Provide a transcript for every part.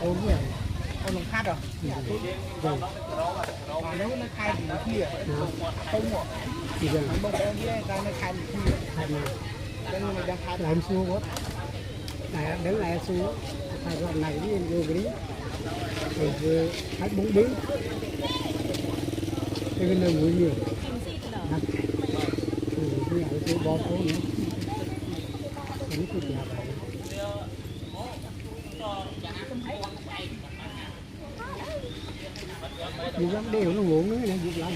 ốm rồi, con lồng khát rồi. Rồi. Nếu nó khai thì nó kia, không ạ. Thì giờ bông bông kia ra nó khai thì kia. Cho nên mình đang khai làm xua quá. Này đến lại xua, khai đoạn này đi vô cái đi. Rồi vừa khách bún bí. Cái nơi ngồi nhiều. Cái này cái bò phố nữa. Cái này cái nhà vậy. Dù lắm đều nó nguồn nữa nè, dù lắm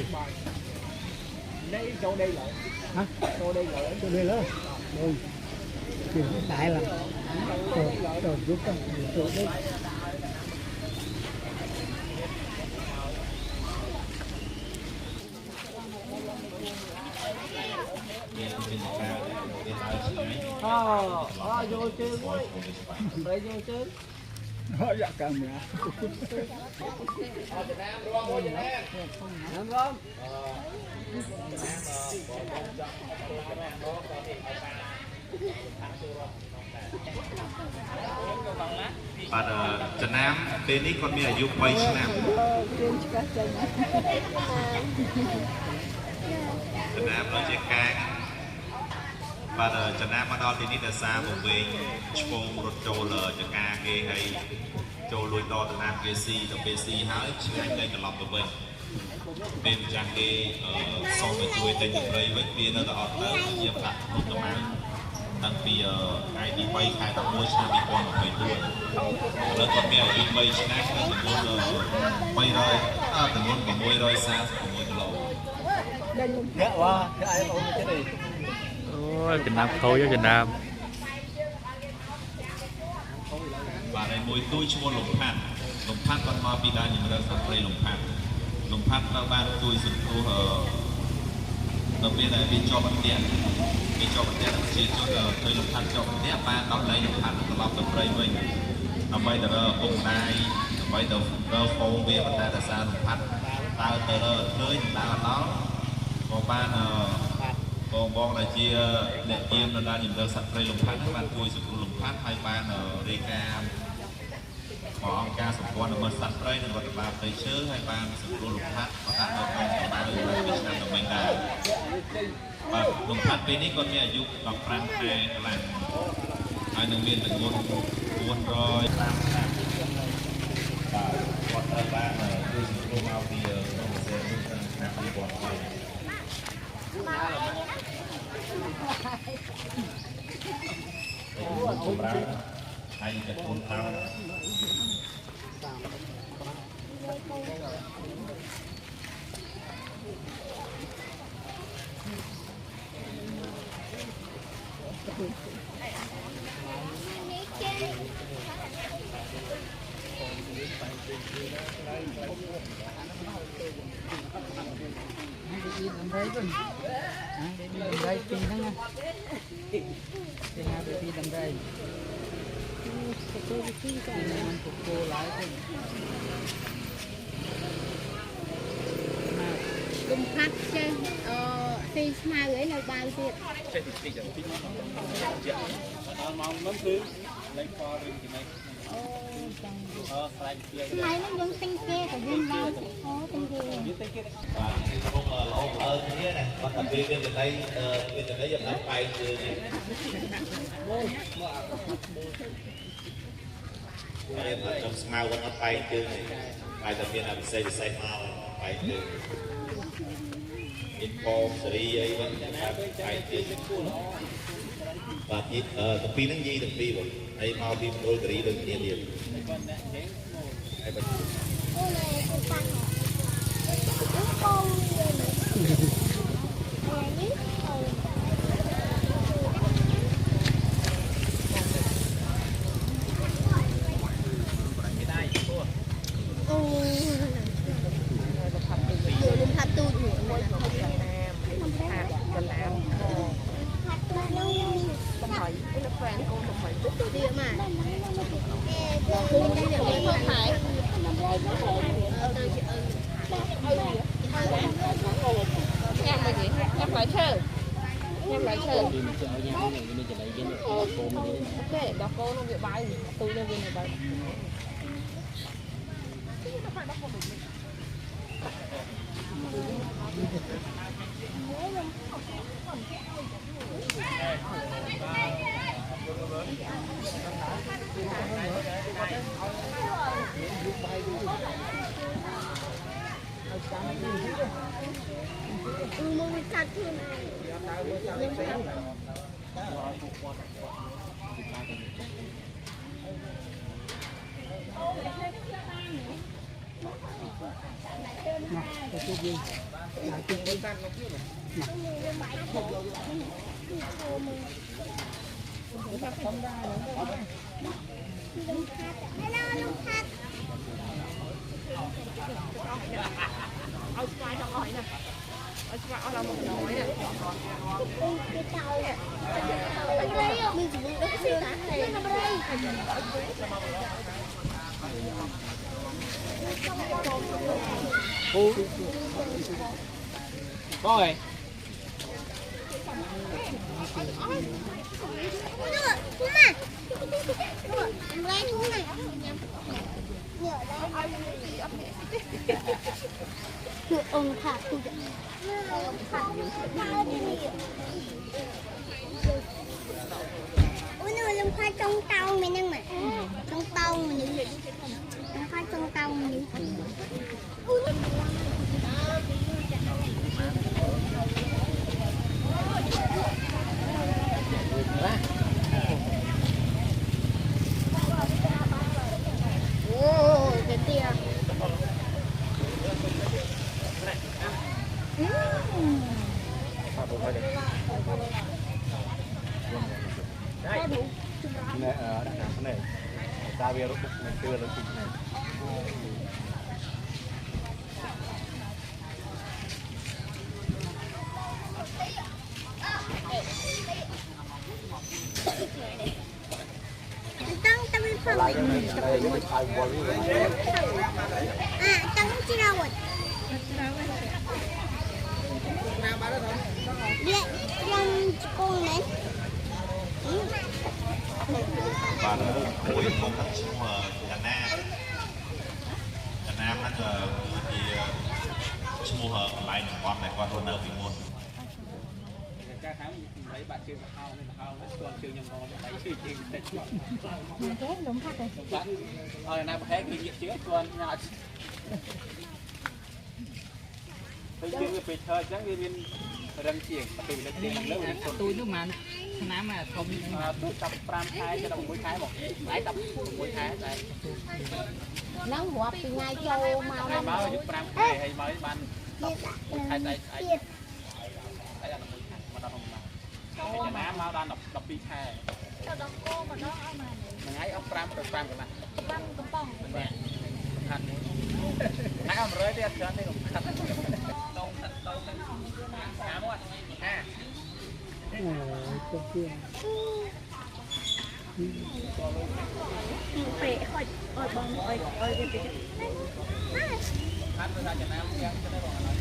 đây chỗ đây lại hả? Chỗ đây lại chỗ đây lớn đây chuyện đại là rồi giúp con chỗ đây vô chơi đây vô chơi dạ camera bạn Trần Nam bênนี้conมีอายุmấy năm Trần Nam nói chuyện ca bạn Trần Nam ở đó thì nít là xa một về chôn một trâu lờ cho ca kia hay trâu lùi to Trần Nam kia si trong kia si hái anh đây cả lọc của mình bên trang kia sau phải chui tên được đây với kia nó là ở nhiễm đặt một tấm áoตั้งปีไอดีไปขายตะมวยชนะมีคนไปด้วยแล้วก็มีอีกใบชนะก็ถึงนู้นไปเลยถึงนู้นกับมวยร้อยซ่ากับมวยกะโหลเยอะว่ะไอ้โอ้ยจะได้โอ้ยViệt Nam khâu với Việt Nam và này môi tôi cho lồng phan còn mà bị đa những người sắp đây lồng phan các bạn tôi sử dụng ở bên này bên cho bạn tiền chia cho tôi lồng phan cho bạn tiền ba đón lấy lồng phan nó lọc tập đây mình nó bây giờ ông này bây giờ phố về bạn ta là sao lồng phan ta tới nơi ta ở đó còn ban còn bọn là chia để chiêm là những người sắp đây lồng phan các bạn tôi sử dụng lồng phan hai ban ở đây ca bọn ca sập quan ở bên sạch đây là ba tới chớ hai ba sập lô lục phát và ta ở trong ba người là Việt Nam ở bên này và lục phát bênนี้cònมีอายุกับพลังแรงกำลังhai nhân viên từng buôn rồi làm và bọn ta ba là tôi sử dụng mau thì không sẽ làm gì bọn này không ra hai cái cuốn thao làm đây rồi để đi làm đây tìm nó nha tìm nào để đi làm đây mình phục cô lại thôi cùng khách chơi phi mà gửi nào bao tiền chơi thì phi chẳng phi nó mong lắm thứ lấy kho đi thì này này nó vẫn tinh kia của viên bao tinh kia và không là lỗ ơn thế này còn tập viên bên đây giờ nó bay từ trong smile vẫn nó bay từ này bài tập viên làm xây mau bay từ inform សេរីអីវិញបាទឯទៀតបាទទៀតតាពីហ្នឹងនិយាយតាពីបងហើយមកពីមណ្ឌលគិរីដូចគ្នាទៀតហើយបាទ Rồi. ông thả tôi ôi nó làm khoai trong tàu mình đang mà trong tàu mình làm khoai trong tàu mình ô cái tia Này ở đây cái này ra về lúc mình chưa được chụp này tăng tăng lên phòng à tăng chưa đâu rồi điện điện con nàyបាទមួយមកខាងឈ្មោះកាណាហ្នឹងគឺជាឈ្មោះកន្លែងតំបន់ដែលគាត់រស់នៅពីមុនការថាមិនបាត់ជើងមកហៅនេះមកហៅនេះស្គាល់ជើងខ្ញុំមកដៃជើងជើងតិចមកទេលំផាត់ទេបាត់ឲ្យណាប្រហែលគេយកជើងគាត់ញ៉ាំពេលជើងវាពេលធ្វើអញ្ចឹងវាមានរឹងជាងពេលលើកទីលើវាទូនោះមិនឆ្នាំអាធំទូ15ខែទៅ16ខែមកដៃ16ខែដែរnó hoạt từ ngày châu màu năm báo giúp 5 ខែហើយមកបានខែស្អែកស្អែកតែដល់11ខែមកដល់ក្នុងមកចំណាមកដល់12ខែទៅដល់គោមកដល់អស់មកថ្ងៃអស់5ទៅ5កន្លះ5កំប៉ុងម្នាក់សំខាន់មួយហើយអស់100ទៀតច្រើនទេសំខាន់ដងអាមកអាទៅជាពេលខូចអត់បងអើយវាទៅខាត់ទៅថាចំណាយ៉ាងទៅបង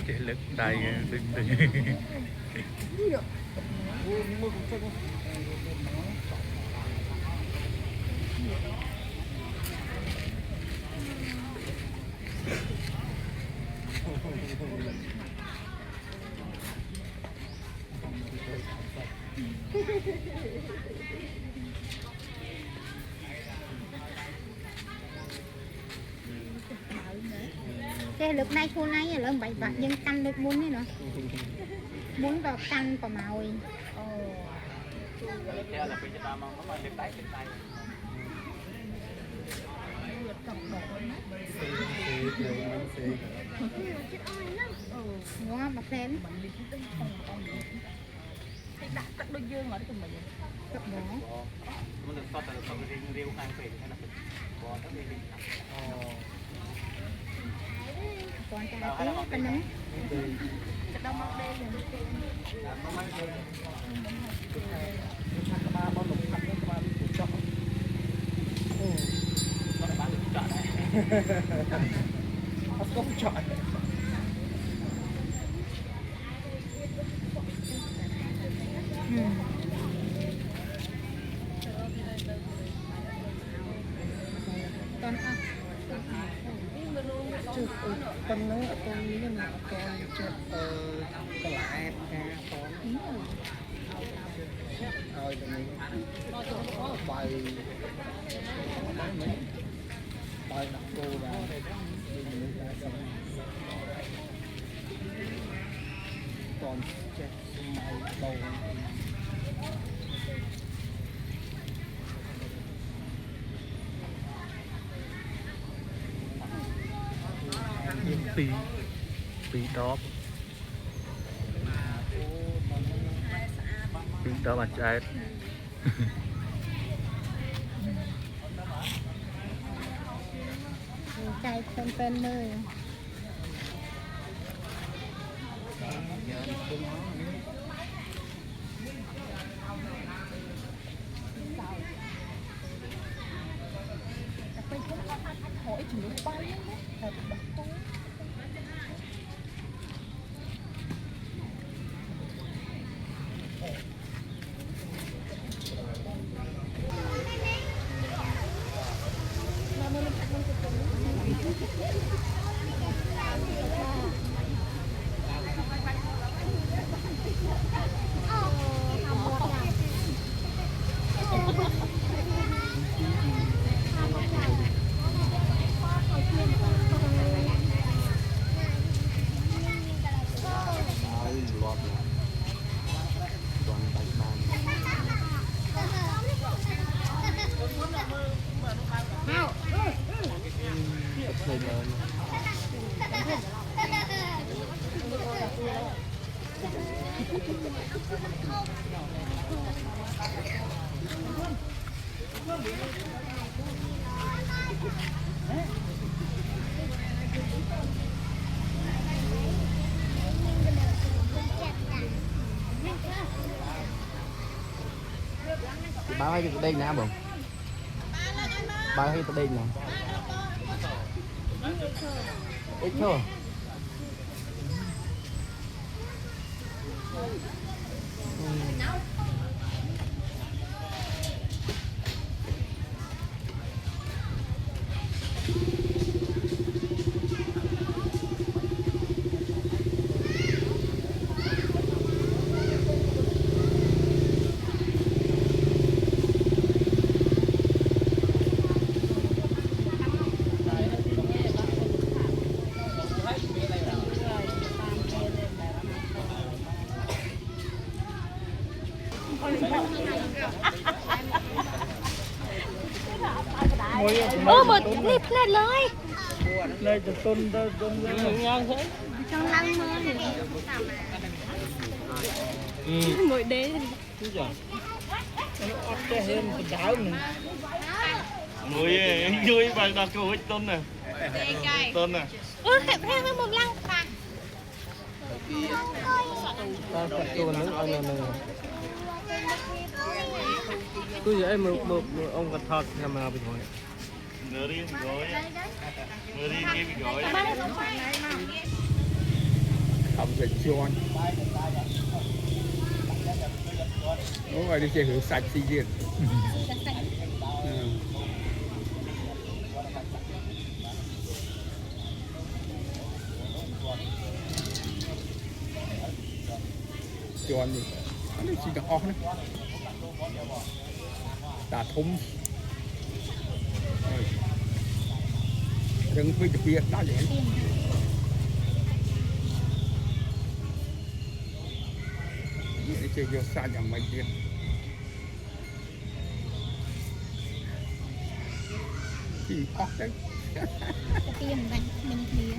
ចេះលើកដៃดึง cái lực này thua này là lớn bảy vạn nhưng căn được muốn nữa muốn vào căn vào màu ngon mà xem cắt đôi dương ở đây mình cắt bỏมันต้องต้องเร็วๆข้างเป็นให้นักบอลต้องเร็วก่อนจะตีเป็นนั้นจะต้องมาเด้งมาบอลหลงพัดนี่มาจบโอ้ก็ได้บ้านจอดได้เขาก็จอดตอนจุดตอนนั้นตอนนี้มันตอนจุดตลาดนะตอนเอาตรงนี้ใบหนักโตได้ตอนเจ็ดไม่โตปีดอกอาจจะใจเป็นเลย báo hay cái đây nè bông báo hay cái đây nè ít thôi một clip lên lời đây từ tuần ngon thế trong lăng mơ mỗi đế cái thêm cái đảo nữa vui và đặt câu hết tôn nè tôn nè thêm một lăng cả tôi nước anh này tôi vậy một ông gật thọt làm nào bình thường người đi kia bị gọi không phải siêu anh đúng rồi đi chơi hữu sạch gì gì chọn gì anh chỉ cần óc nữa đã thúng đừng bị đặc biệt đó vậy chơi vô xa nhầm mấy kia chỉ có đấy Tapi yang bukan dia.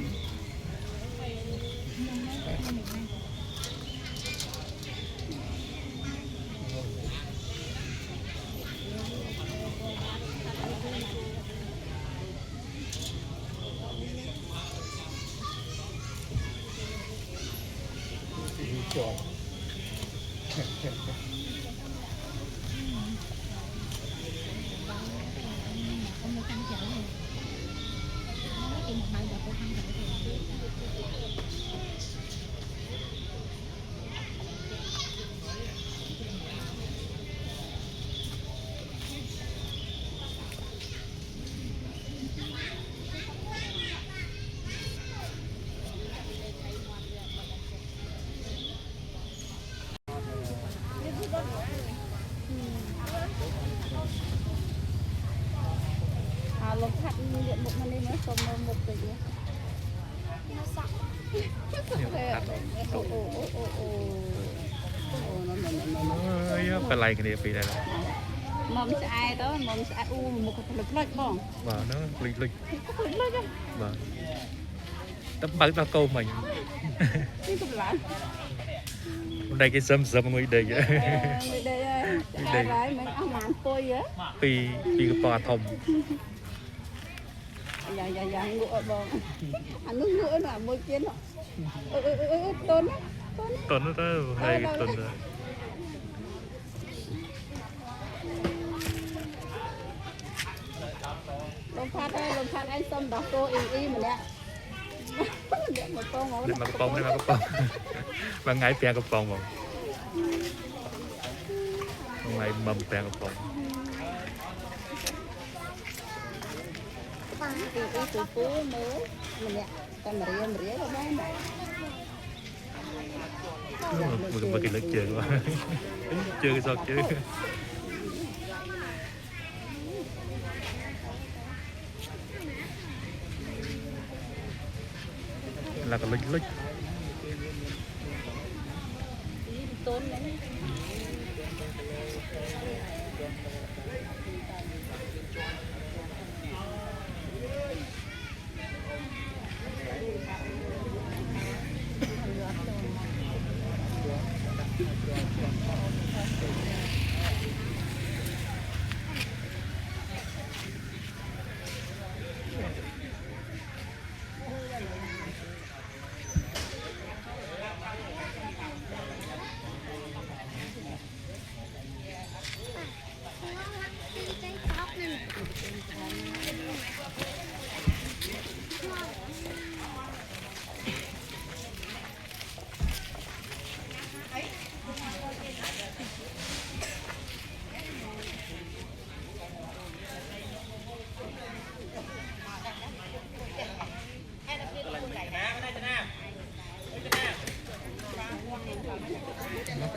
Trời. Không được căng trở rồi. Nó tìm một bài đọc của thằng rồi. Lột thắt điện một mình đi nữa còn một tỷ nữa. Nó sặc. Phải lại cái này đây là mầm sẽ ai đó mầm sẽ một cái lực lệch bỏng và nó lịch và tấm bắn tao câu mình cái cục lạnh đây cái sâm người đây đây đấy mình ăn mặn tôi á pi cái bò thòng dạ ngựa bò ăn nước ngựa là môi kiến nó tôn nó hay tuần rồi lông phát anh xong đọc cô y mà nè để mà con ngồi đây mà cái bông và ngay phe cái bông mà ngày mầm phe cái bông y từ phú mới mà nè con rỉa nó bán một cái lực chơi quá chơi cái sao chơi là cái lịch tôn đấy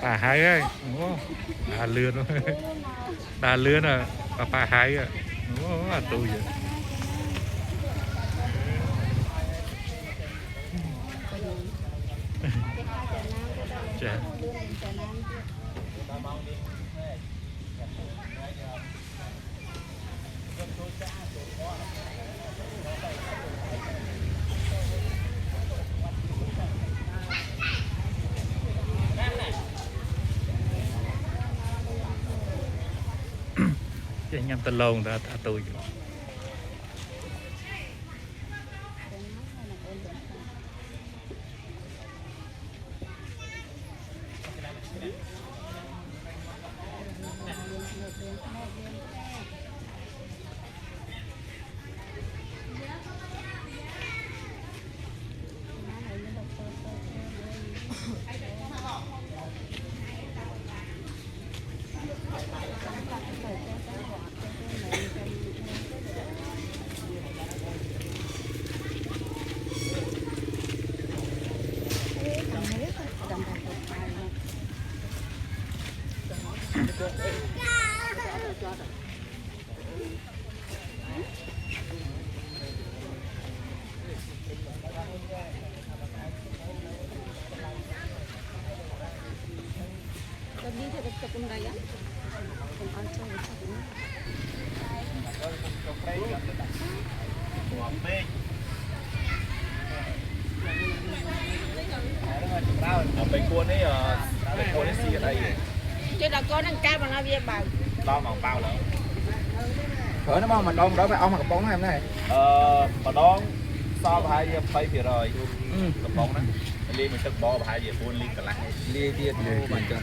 bà hai ấy bà lươn bà lươn à bà hai à nó tôi vậy chà chị nhắm tên lông ra tôi ไปกวนนี่ไปกวนนี่สีอะไร chứ là con ăn cam mà nó về bảo รอบหนองเปล่าแล้ว Khởi nó mong mà đông đó phải ông mà cặp bóng này em này มาน้องซอพายไปเพียรอยกระป๋องนะลีมันตึกบอพายอย่าปูนลีกันละ Đi tiệt mình cho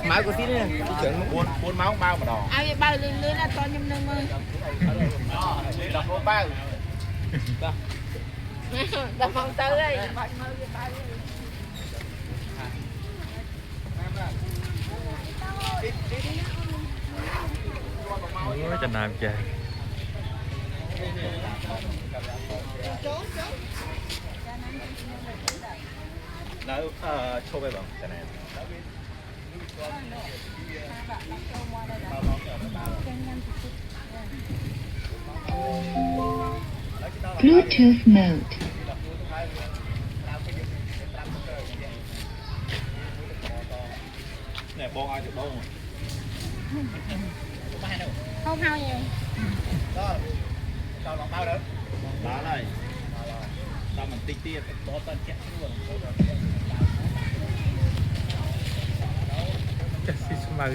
Máy của tí này Trưởng ปูนเมาส์เมามาดอง ai về bao lươn lươn là con nhâm nương ơi ลีดอกโรเบ้า đập phòng tới đây bạn mơ về bao โอ้ยจะน้ำใจ แล้วโชว์ไปบ้างจะไหน Bluetooth mode. เนี่ยบองเอาจากบอง không hao gì เราลองเป้าแล้วล้าเลยเรามันติ๊กติ๊กตัวต้นแกะร่วง จะสิสมาร์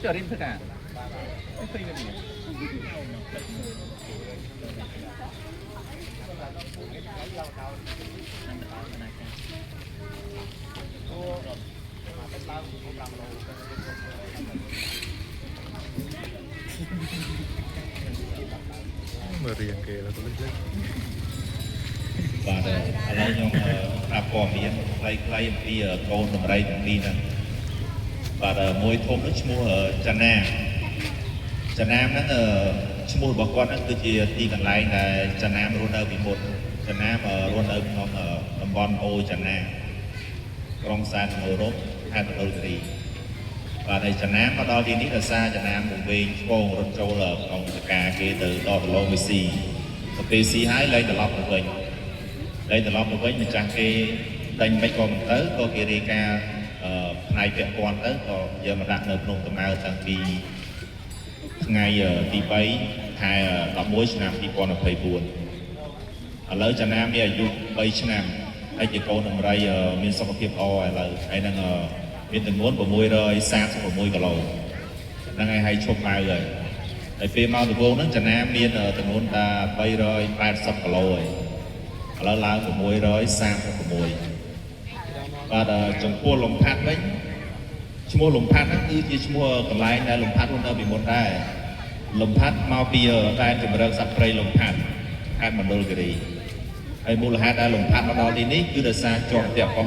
เจอริมเพื่อนกันไม่เคยกันดี มาเรียงเกแล้วตัวเล็ก បាទឥឡូវខ្ញុំប្រាប់ព័ត៌មានខ្លីៗអំពីកូនដំរីទាំងពីរហ្នឹងបាទមួយធំនោះឈ្មោះចាណាហ្នឹងឈ្មោះរបស់គាត់ហ្នឹងគឺជាទីកន្លែងដែលចាណារស់នៅពីមុនចាណារស់នៅក្នុងតំបន់អូចាណាក្រុងសែនអឺរ៉ុបខេត្តមណ្ឌលគិរីបាទហើយចាណាមកដល់ទីនេះដោយសារចាណាមកវិញឆ្ពងរត់ចូលក្នុងតកាគេទៅដល់ដលងវិស៊ីទៅពេលស៊ីហើយលែងត្រឡប់ទៅវិញម្ចាស់គេដេញមិនក៏មិនទៅក៏គេរាយការណ៍ផ្នែកពាក់ព័ន្ធទៅក៏យកមកដាក់នៅក្នុងដំណើរតាំងពីថ្ងៃទី3ខែ11ឆ្នាំ2024ឥឡូវចាណាមានអាយុ3ឆ្នាំហើយជាកូនដំរីមានសុខភាពល្អឥឡូវហើយនឹងមានទម្ងន់636គីឡូហ្នឹងហើយឈប់ម៉ៅហើយពេលមកដំបូងហ្នឹងចាណាមានទម្ងន់តែ380គីឡូហើយឥឡូវឡើង636បាទចំពោះលំផាត់វិញឈ្មោះលំផាត់ហ្នឹងគឺជាឈ្មោះកន្លែងដែលលំផាត់រស់នៅពីមុនដែរលំផាត់មកពីដែនជម្រកសត្វព្រៃលំផាត់ខេត្តមណ្ឌលគិរីហើយមូលហេតុដែលលំផាត់មកដល់ទីនេះគឺដោយសារជាប់ផ្ទះរបស់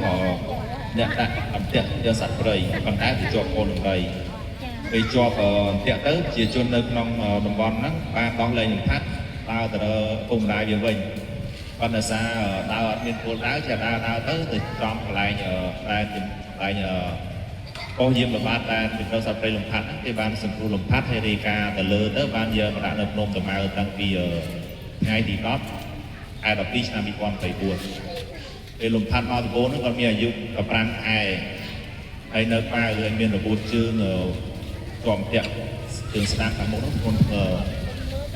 អ្នកដាក់អន្ទាក់យកសត្វព្រៃប៉ុន្តែទៅជាប់កូនដំរីពេលជាប់អន្ទាក់ទៅជាជននៅក្នុងតំបន់ហ្នឹងបានដោះលែងលំផាត់ដើរទៅពុកម្ដាយវាវិញប៉ុន្តែសារដើរអត់មានគោលដៅជាដើរទៅចំកន្លែងតែកន្លែងកោះយាមល្បាតតែពីសត្វព្រៃលំផាត់គេបានសង្គ្រោះលំផាត់ហើយរាយការណ៍ទៅលើទៅបានយកមកដាក់នៅភ្នំតាម៉ៅតាំងពីថ្ងៃទី10ខែ12ឆ្នាំ2024ពេលលំផាត់មកដំបូងហ្នឹងគាត់មានអាយុ15ខែហើយនៅប៉ាគឺមានរបួសជើងជាប់តាក់ជើងស្ដាំខាងមុខហ្នឹងធ្ងន់ធ្ងរ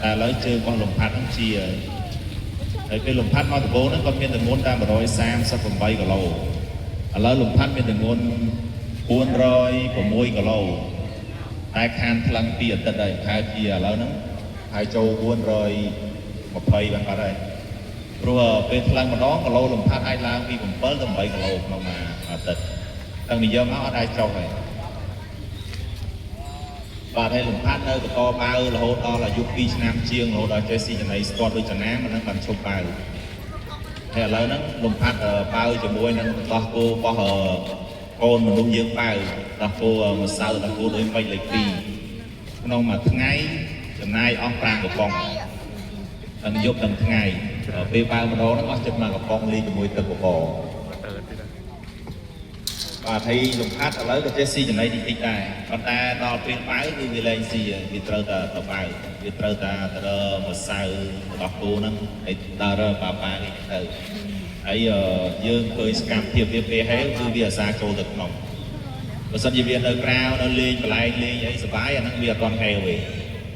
តែឥឡូវជើងរបស់លំផាត់ហ្នឹងជាហើយពេលលំផាត់មកដំបូងហ្នឹងគាត់មានទម្ងន់តែ138គីឡូឥឡូវលំផាត់មានទម្ងន់406គីឡូតែខានថ្លឹងពីអាទិត្យហើយខែជាឥឡូវហ្នឹងហើយចូល420បានបាត់ហើយព្រោះពេលថ្លឹងម្ដងគីឡូលំផាត់អាចឡើងពី7ទៅ8គីឡូក្នុងមួយអាទិត្យតាំងពីយកមកអត់អាចចុះហើយបាទហើយលំផាត់នៅបន្តបើរហូតដល់អាយុ2ឆ្នាំជាងរហូតដល់ចេះស៊ីចំណីស្ទាត់ដូចចំណាមិនហ្នឹងបានឈប់បើហើយឥឡូវហ្នឹងលំផាត់បើជាមួយនឹងដោះគោរបស់កូនមនុស្សយើងបើដោះគោម្សៅដោះគោដូចពេជ្រលេខ2ក្នុងមួយថ្ងៃចំណាយអស់5កំប៉ុងទាំងយប់ទាំងថ្ងៃ ពេលបើម្ដងហ្នឹងអស់ចិត្តមកកំប៉ុងលីជាមួយទឹកបបរ ទៅទីណា បាទហើយលំហាត់ឥឡូវក៏ចេះស៊ីចំណីតិចតិចដែរប៉ុន្តែដល់ពេលបើគឺវាលែងស៊ីវាត្រូវតែទៅបើវាត្រូវតែទៅម្សៅរបស់គោហ្នឹងហើយដល់ប៉ានេះទៅហើយយើងឃើញសកម្មភាពវាពេលហេគឺវាអាសាចូលទៅក្នុងបើសិនជាវានៅក្រៅនៅលេងកន្លែងលេងអីសុបាយអាហ្នឹងវាអត់ទាន់ហេវទេ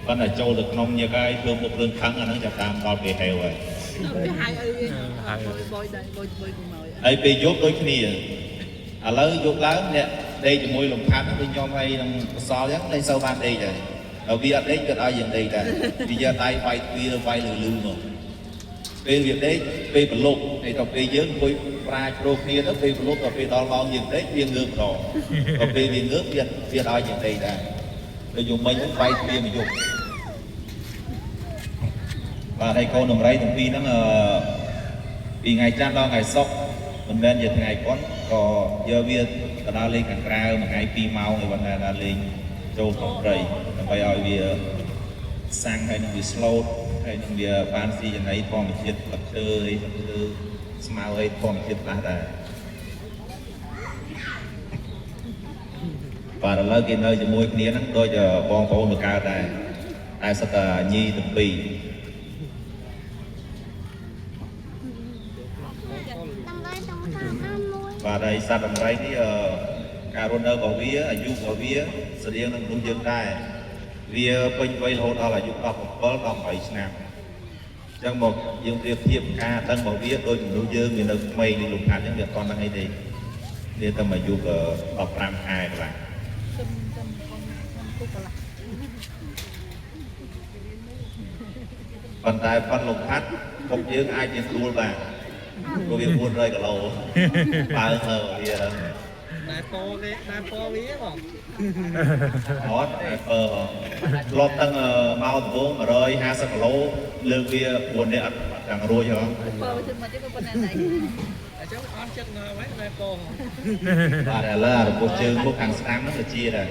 ប៉ុន្តែចូលទៅក្នុងញឹកហើយធ្វើមុខរឿងខឹងអាហ្នឹងចាប់តាមដល់ពេលហេវហើយ hai ơi bôi đây bôi cùng mồi ហើយពេលយប់ដូចគ្នាឥឡូវយប់ឡើងអ្នកដេកជាមួយលំផាត់ដូចខ្ញុំហើយនឹងកសលអញ្ចឹងលេងសូវបានដេកហើយដល់វាអត់ដេកគាត់ឲ្យយើងដេកដែរវាយកដៃវាយទ្វារវាយលឺលឺមកពេលវាដេកពេលប្រឡប់ហើយដល់ពេលយើងអង្គុយប្រាជ្ញព្រោះគ្នាទៅពេលប្រឡប់ដល់ពេលដល់ម៉ោងយើងដេកវាងើបម្ដងដល់ពេលវាងើបវាឲ្យយើងដេកដែរដូចយំមិញហ្នឹងវាយទ្វារមកយប់បាទហើយកូនដំរីទាំងពីរហ្នឹងពីថ្ងៃច័ន្ទដល់ថ្ងៃសុក្រមិនមែនជាថ្ងៃប៉ុនក៏យកវាទៅដើរលេងខាងក្រៅមួយថ្ងៃ2ម៉ោងឲ្យបានដើរលេងចូលក្នុងព្រៃដើម្បីឲ្យវាសាំងហើយនឹងវា slow ហើយនឹងវាបានស៊ីចំណីធម្មជាតិទឹកឈើអីទៅស្មៅអីធម្មជាតិខ្លះដែរបាទឥឡូវគេនៅជាមួយគ្នាហ្នឹងដូចបងប្អូនមកកើតដែរតែសិតតែញីទាំងពីរ បាទហើយសត្វដំរីនេះការរស់នៅរបស់វាអាយុរបស់វាស្តៀងនឹងមនុស្សយើងដែរវាពេញវ័យរហូតដល់អាយុ17 18ឆ្នាំអញ្ចឹងមកយើងប្រៀបធៀបការដឹងរបស់វាដូចមនុស្សយើងវានៅក្មេងនេះលោកខាត់អញ្ចឹងវាអត់ដឹងអីទេវាតែអាយុ15ខែកន្លះប៉ុន្តែប៉ុនលោកខាត់ពុកយើងអាចជាស្រួលបានព្រោះវា400គីឡូបើទៅវាណែពោគេណែពោវាបងអត់ណែពោធ្លាប់តាំងមកដំបូង150គីឡូលើកវា4នាក់អត់ទាំងរួចហ៎ពោទៅមកទៀតប៉ុណ្ណាណៃអញ្ចឹងអត់ចិត្តងើបហ្នឹងណែពោបាទឥឡូវរបបជើងមុខខាងស្ដាំហ្នឹងទៅជាដែរ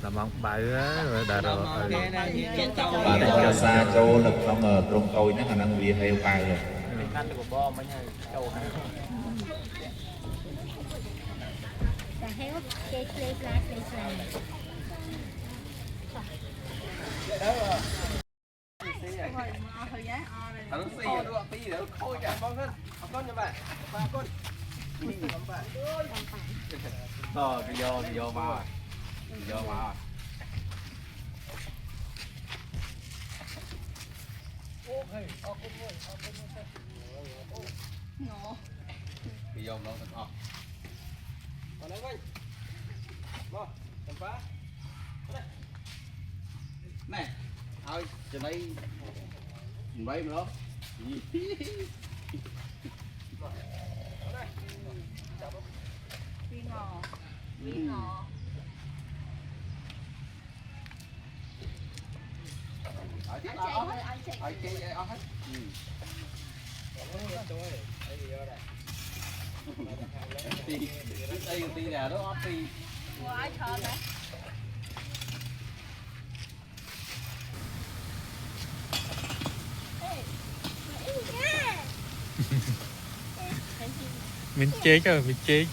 ដល់ម៉ោងបាយហើយដល់បាទតែសាចូលនៅក្នុងត្រង់តូចហ្នឹងអាហ្នឹងវាហេវបាយហើយកាត់ទៅបបមិញហើយចូលហើយ តែហេវគេខ្លេខ្លាខ្លេខ្លាnày ao cho đây vậy mà đó vi ngò tí nào đó tí ai thợ này mình chế cho mình chế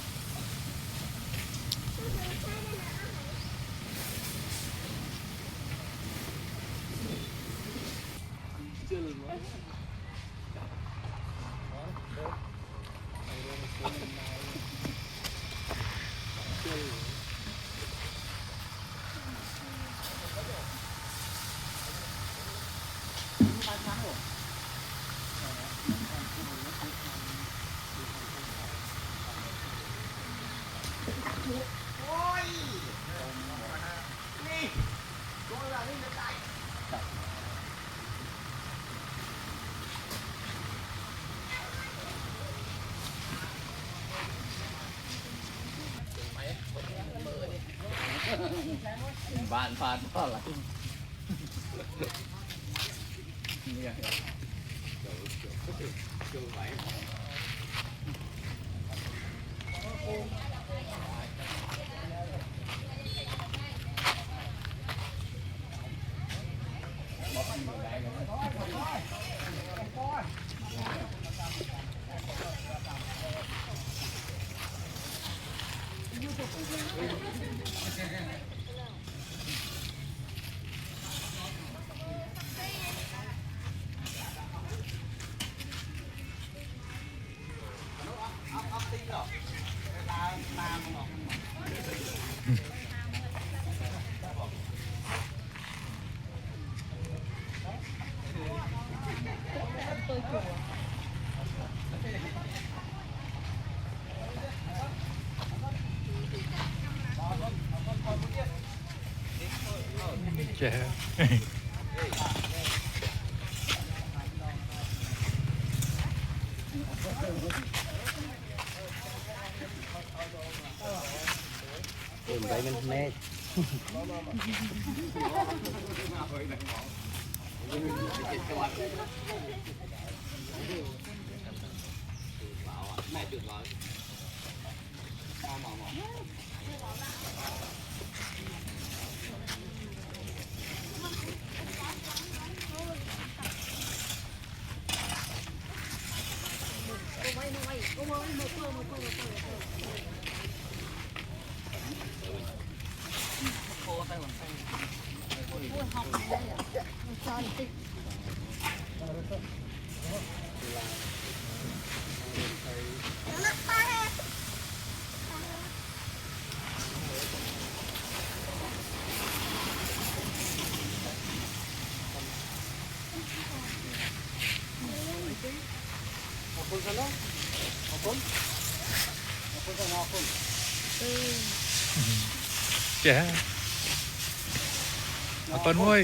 bạn phạt đó là แจ๋เอาต้นห้วย